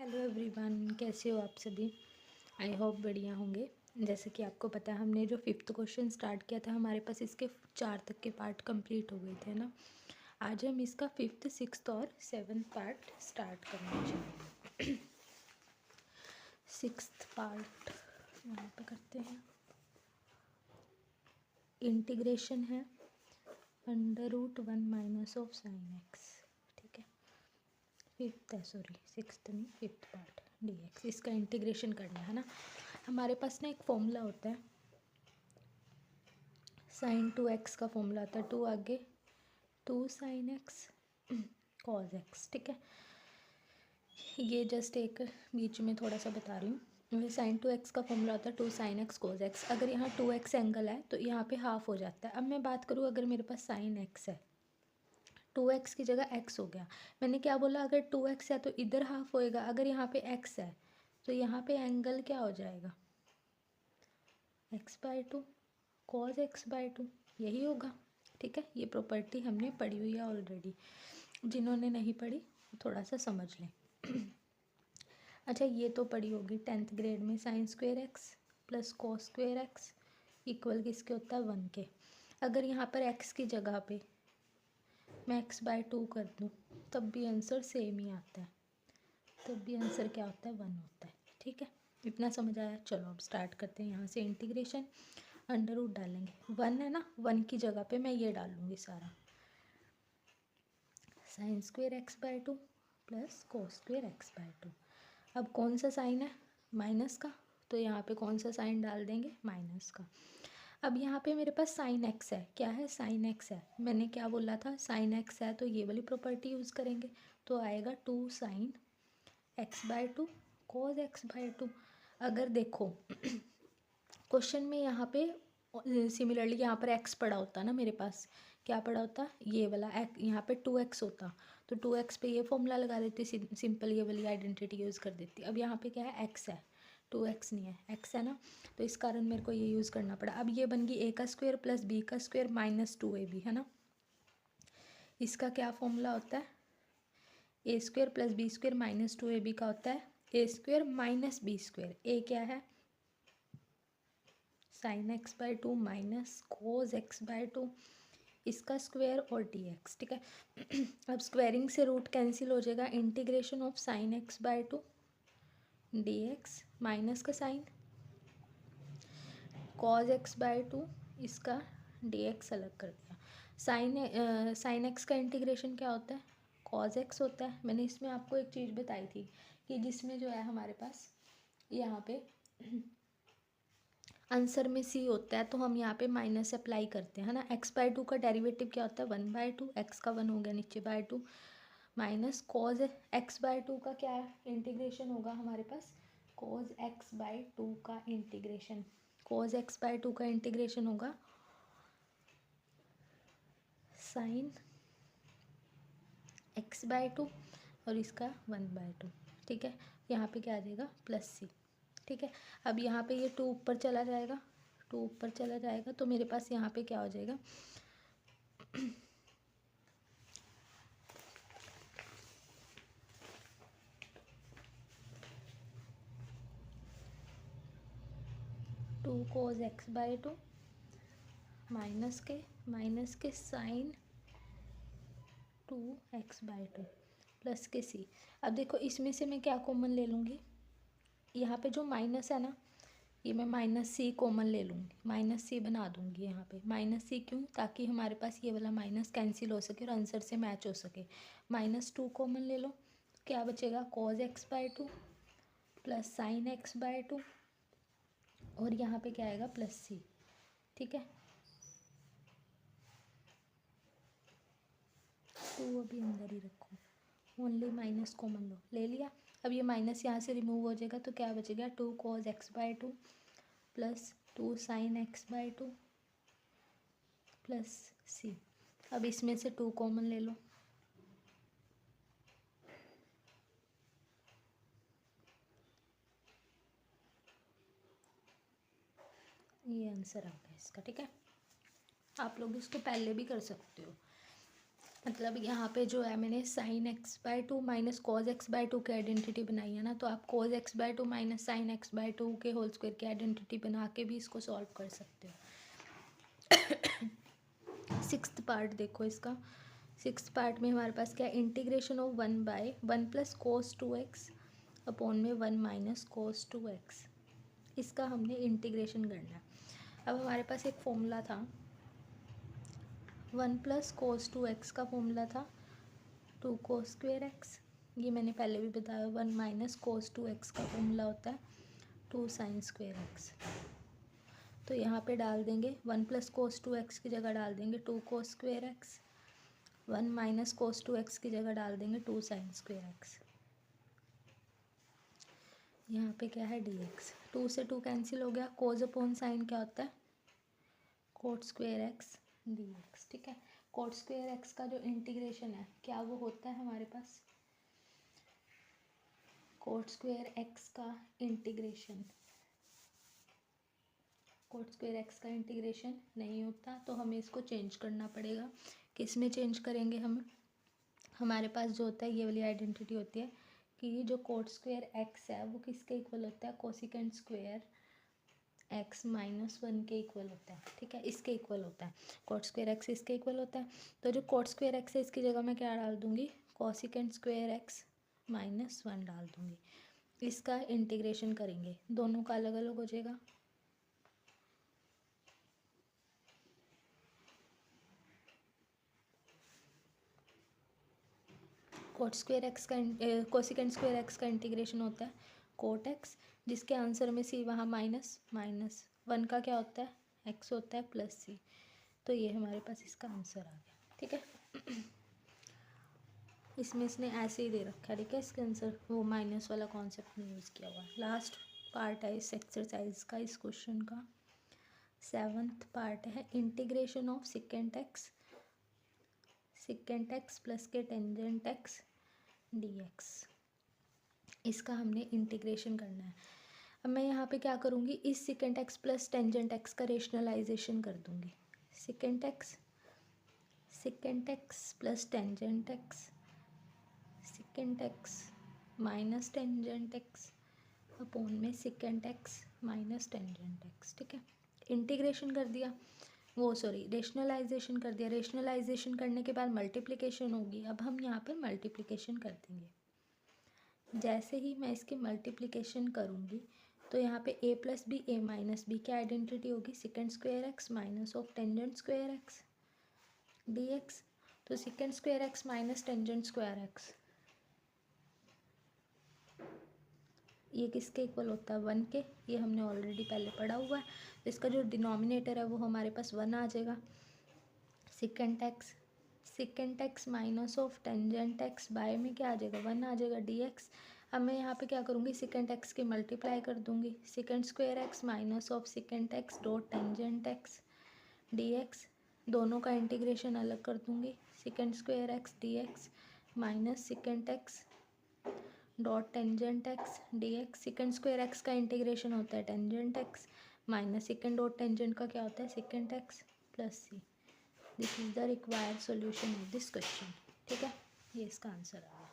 Hello everyone, कैसे हो आप सभी। आई होप बढ़िया होंगे। जैसे कि आपको पता है, हमने जो फिफ्थ क्वेश्चन स्टार्ट किया था, हमारे पास इसके 4 तक के पार्ट कंप्लीट हो गए थे ना। आज हम इसका 5th, 6th और 7th पार्ट स्टार्ट करना चाहेंगे। 6th पार्ट यहाँ पे करते हैं। इंटीग्रेशन है √1 माइनस ऑफ साइन एक्स। ठीक है, 6th नहीं 5th पार्ट dx। इसका इंटीग्रेशन करना है ना। हमारे पास ना एक फॉर्मूला होता है, sin 2x का फॉर्मूला होता है। 2 आगे 2 sin x cos x। ठीक है, ये जस्ट एक बीच में थोड़ा सा बता रही हूँ। sin 2x का फॉर्मूला होता है 2 sin x cos x। अगर यहाँ 2x एंगल है तो यहाँ पे हाफ हो जाता है। अब मैं बात करूँ, अगर मेरे पास sin x है, 2x की जगह x हो गया। मैंने क्या बोला, अगर 2x है तो इधर हाफ होएगा। अगर यहाँ पे x है तो यहाँ पे एंगल क्या हो जाएगा, x/2 cos x/2, यही होगा। ठीक है, ये प्रॉपर्टी हमने पढ़ी हुई है ऑलरेडी। जिन्होंने नहीं पढ़ी थोड़ा सा समझ लें। अच्छा, ये तो पढ़ी होगी 10th ग्रेड में, sin² x plus cos² x equal किसके होता है, 1 के। अगर यहाँ पर x की जगह पे मैं x/2 कर दूँ तब भी आंसर सेम ही आता है, तब भी आंसर क्या होता है, 1 होता है। ठीक है, इतना समझ आया। चलो अब स्टार्ट करते हैं। यहाँ से इंटीग्रेशन √ डालेंगे, 1 है ना, 1 की जगह पे मैं ये डालूँगी सारा, sin² x/2 plus cos² x/2। अब कौन सा साइन है, माइनस का, तो यहाँ पे कौन सा साइन डाल देंगे, माइनस का। अब यहाँ पे मेरे पास sin x है, क्या है, sin x है। मैंने क्या बोला था, sin x है तो ये वाली प्रॉपर्टी यूज़ करेंगे, तो आएगा 2 sin x/2 cos x/2। अगर देखो क्वेश्चन में यहाँ पे सिमिलरली यहाँ पर x पड़ा होता ना, मेरे पास क्या पड़ा होता, ये वाला यहाँ पे 2x होता, तो 2x पे ये फॉर्मूला लगा देती, सिंपल ये वाली आइडेंटिटी यूज़ कर देती। अब यहाँ पे क्या है, x है, 2x नहीं है, x है ना, तो इस कारण मेरे को ये यूज़ करना पड़ा। अब ये बन गई a² plus b² minus 2ab, है ना। इसका क्या फॉर्मूला होता है, a² plus b² minus 2ab का होता है a² माइनस b²। a क्या है, sin x/2 minus cos x/2, इसका स्क्वायर और dx। ठीक है, अब स्क्वायरिंग से रूट कैंसिल हो जाएगा, integration of sin x/2 dx minus का साइन cos x/2, इसका dx अलग कर दिया। sin x का इंटीग्रेशन क्या होता है, cos x होता है। मैंने इसमें आपको एक चीज़ बताई थी कि जिसमें जो है हमारे पास यहाँ पे आंसर में c होता है, तो हम यहाँ पे माइनस अप्लाई करते हैं ना। x/2 का डेरिवेटिव क्या होता है, 1/2, x का 1 हो गया नीचे /2, माइनस cos x/2 का क्या इंटीग्रेशन होगा हमारे पास, cos x/2 का इंटीग्रेशन, cos x/2 का इंटीग्रेशन होगा sin x/2 और इसका 1/2। ठीक है, यहाँ पे क्या आ जाएगा, प्लस c। ठीक है, अब यहाँ पे ये 2 ऊपर चला जाएगा, 2 ऊपर चला जाएगा, तो मेरे पास यहाँ पे क्या हो जाएगा, टू cos x/2 माइनस के साइन 2x/2 प्लस के c। अब देखो इसमें से मैं क्या कॉमन ले लूँगी, यहाँ पे जो माइनस है ना, ये मैं माइनस c कॉमन ले लूँगी, माइनस c बना दूँगी यहाँ पे। माइनस c क्यों, ताकि हमारे पास ये वाला माइनस कैंसिल हो सके और आंसर से मैच हो सके। -2 कॉमन ले लो, क्या बचेगा, cos x/2 plus sin x/2 और यहाँ पे क्या आएगा, प्लस c। ठीक है, तो अभी अंदर ही रखो, ओनली माइनस कॉमन लो, ले लिया। अब ये माइनस यहाँ से रिमूव हो जाएगा, तो क्या बचेगा, 2 cos x/2 plus 2 sin x/2 plus c। अब इसमें से 2 कॉमन ले लो, ये आंसर आ गया इसका। ठीक है, आप लोग इसको पहले भी कर सकते हो, मतलब यहाँ पे जो है मैंने sine x by two minus cos x by two की आइडेंटिटी बनाई है ना, तो आप cos x by two minus sine x by two के होल स्क्वायर की आइडेंटिटी बना के भी इसको सॉल्व कर सकते हो। सिक्स्थ पार्ट देखो इसका। सिक्स्थ पार्ट में हमारे पास क्या, integration of 1/1 plus cos 2x upon में 1 माइनस कोस 2x, इसका हमने इंटीग्रेशन करना है। अब हमारे पास एक फॉर्मूला था 1 प्लस कोस 2x का फॉर्मूला था 2 कोस स्क्वेयर एक्स, ये मैंने पहले भी बताया। 1 माइनस कोस 2x का फॉर्मूला होता है 2 साइन स्क्वेयर एक्स। तो यहाँ पे डाल देंगे 1 प्लस कोस 2x की जगह डाल देंगे 2 cos square x, 1 minus cos 2x की जगह डाल देंगे 2 साइन स्क्वेयर एक्स। यहाँ पे क्या है dx, 2 से 2 कैंसिल हो गया, कोस अपॉन साइन क्या होता है कोट स्क्वेयर एक्स dx। ठीक है, कोट स्क्वेयर एक्स का जो इंटीग्रेशन है क्या वो होता है हमारे पास, कोट स्क्वेयर एक्स का इंटीग्रेशन, कोट स्क्वेयर एक्स का इंटीग्रेशन नहीं होता, तो हमें इसको चेंज करना पड़ेगा। किस में चेंज करेंगे हम, हमारे पास जो होता है ये वाली आइडेंटिटी होती है कि जो कोट स्क्वेयर एक्स है वो किसके इक्वल होता है, कोसिकेंट स्क्वेयर एक्स माइनस 1 के इक्वल होता है। ठीक है, इसके इक्वल होता है, कोट स्क्वेयर एक्स इसके इक्वल होता है। तो जो कोट स्क्वेयर एक्स है इसकी जगह मैं क्या डाल दूँगी, कोसिकेंट स्क्वेयर एक्स माइनस 1 डाल दूँगी। इसका इंटीग्रेशन करेंगे, दोनों का अलग अलग हो जाएगा। कोट स्क्वेयर एक्स का कोसिकेंट स्क्वेयर एक्स का इंटीग्रेशन होता है कोट एक्स, जिसके आंसर में सी वहाँ माइनस माइनस 1 का क्या होता है एक्स होता है प्लस सी, तो ये हमारे पास इसका आंसर आ गया। ठीक है, इसमें इसने ऐसे ही दे रखा है। ठीक है, इसका आंसर वो माइनस वाला कॉन्सेप्ट नहीं यूज़ किया हुआ। लास्ट पार्ट है इस एक्सरसाइज का, इस क्वेश्चन का 7th पार्ट है integration of secant x plus के टेंजेंट एक्स dx, इसका हमने इंटीग्रेशन करना है। अब मैं यहाँ पे क्या करूँगी, इस secant x plus tangent X का रेशनलाइजेशन कर दूँगी। Secant x plus tangent X, secant x minus tangent X upon में secant x minus tangent X. ठीक है, इंटीग्रेशन कर दिया, वो सॉरी रेशनलाइजेशन कर दिया। रेशनलाइजेशन करने के बाद मल्टीप्लिकेशन होगी, अब हम यहाँ पर मल्टीप्लिकेशन कर देंगे। जैसे ही मैं इसकी मल्टीप्लिकेशन करूँगी तो यहाँ पे a plus B A minus B की आइडेंटिटी होगी secant square x minus of tangent square x dx। तो secant square x minus tangent square x ये किसके इक्वल होता है 1 के, ये हमने ऑलरेडी पहले पढ़ा हुआ है। तो इसका जो डिनोमिनेटर है वो हमारे पास 1 आ जाएगा। Secant x minus of tangent x by में क्या आ जाएगा 1 आ जाएगा dx। अब मैं यहाँ पे क्या करूँगी, सिकेंट एक्स की मल्टीप्लाई कर दूँगी, secant square x minus of secant x dot tangent x dx, दोनों का इंटीग्रेशन अलग कर दूँगी, secant square x dx minus secant x dot tangent x dx। Secant square x का इंटीग्रेशन होता है tangent x minus secant dot tangent का क्या होता है secant x plus c. This is the required solution of this question. ठीक है, ये इसका आंसर आ गया।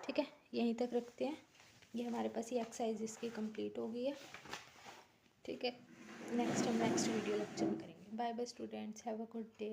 ठीक है, यहीं तक रखते हैं, ये हमारे पास ये एक्सरसाइज इसकी कंप्लीट हो गई है। ठीक है, नेक्स्ट वीडियो लेक्चर में करेंगे। Bye bye students, have a good day.